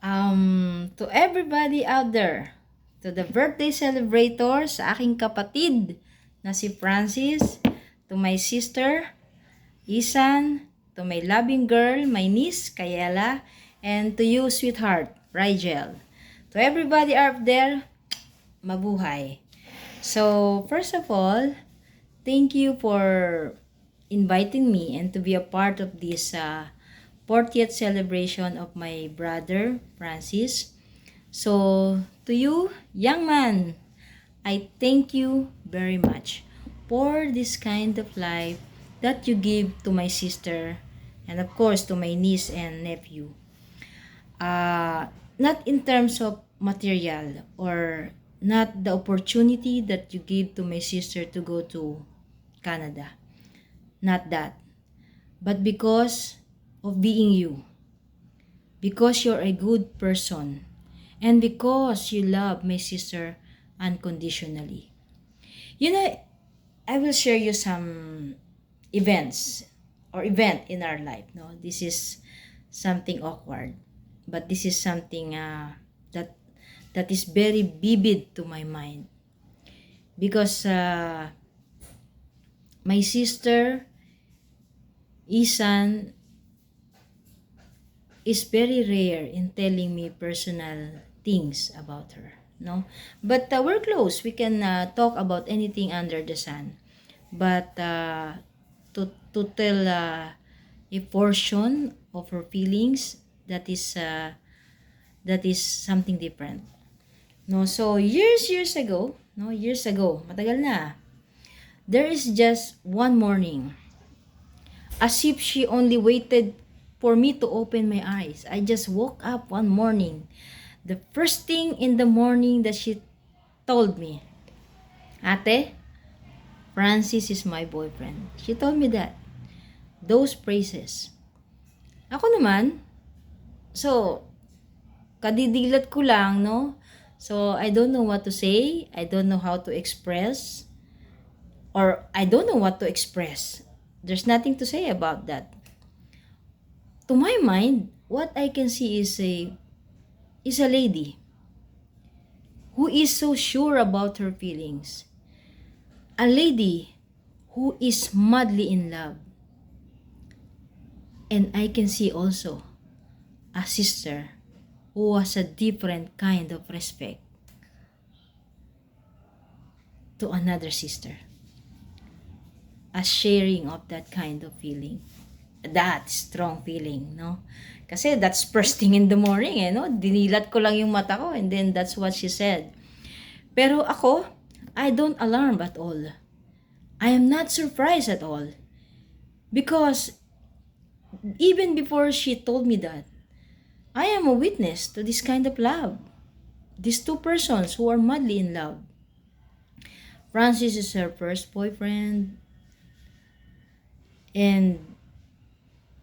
To everybody out there, to the birthday celebrator, sa aking kapatid na si Francis, to my sister, Isan, to my loving girl, my niece, Kayela, and to you, sweetheart, Rigel. To everybody out there, mabuhay. So, first of all, thank you for inviting me and to be a part of this 40th celebration of my brother, Francis. So, to you, young man, I thank you very much for this kind of life that you give to my sister and of course to my niece and nephew. Not in terms of material or not the opportunity that you give to my sister to go to Canada. Not that. But because of being you. Because you're a good person. And because you love my sister unconditionally. You know, I will share you some events or event in our life. No, this is something awkward, but this is something that is very vivid to my mind because my sister Isan is very rare in telling me personal things about her, no, but we're close. We can talk about anything under the sun, but to tell a portion of her feelings, that is something different, no. So years ago, no, years ago, matagal na, there is just one morning, as if she only waited for me to open my eyes. I just woke up one morning. The first thing in the morning that she told me, Ate, Francis is my boyfriend. She told me that. Those phrases. Ako naman, so, kadidilat ko lang, no? So, I don't know what to say. I don't know how to express. Or, I don't know what to express. There's nothing to say about that. To my mind, what I can see is a lady who is so sure about her feelings. A lady who is madly in love. And I can see also a sister who has a different kind of respect to another sister. A sharing of that kind of feeling. That strong feeling, no? Kasi that's first thing in the morning, no? Dinilat ko lang yung mata ko and then that's what she said. Pero ako, I don't alarm at all. I am not surprised at all. Because even before she told me that, I am a witness to this kind of love. These two persons who are madly in love. Francis is her first boyfriend. And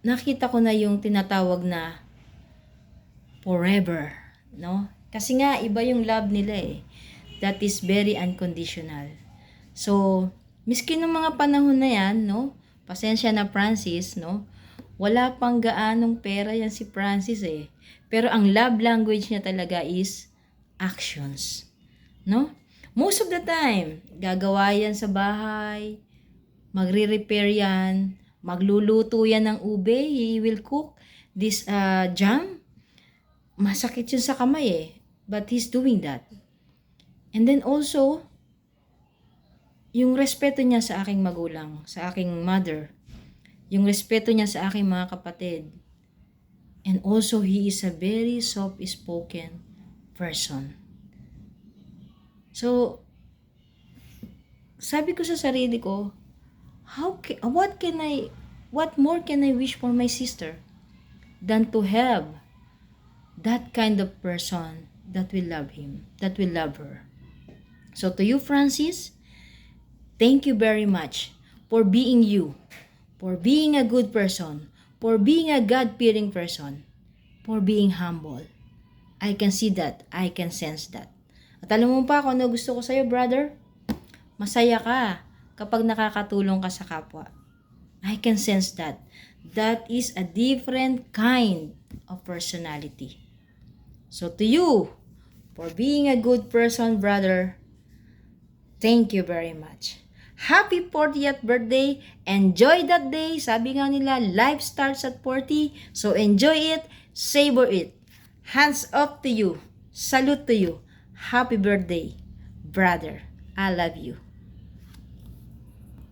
nakita ko na yung tinatawag na forever, no? Kasi nga iba yung love nila eh. That is very unconditional. So, miskin ng mga panahon na yan, no? Pasensya na Francis, no? Wala pang gaanong pera yan si Francis eh. Pero ang love language niya talaga is actions, no? Most of the time, gagawa yan sa bahay, magre-repair yan, magluluto yan ng ube, he will cook this jam. Masakit yun sa kamay eh, but he's doing that. And then also, yung respeto niya sa aking magulang, sa aking mother, yung respeto niya sa aking mga kapatid, and also he is a very soft-spoken person. So, sabi ko sa sarili ko, what more can I wish for my sister than to have that kind of person that will love him, that will love her. So to you, Francis, thank you very much for being you, for being a good person, for being a God-fearing person, for being humble. I can see that, I can sense that. At alam mo pa kung ano gusto ko sa'yo, brother? Masaya ka kapag nakakatulong ka sa kapwa. I can sense that. That is a different kind of personality. So to you, for being a good person, brother, thank you very much. Happy 40th birthday. Enjoy that day. Sabi nga nila, life starts at 40. So enjoy it. Savor it. Hands up to you. Salute to you. Happy birthday, brother. I love you.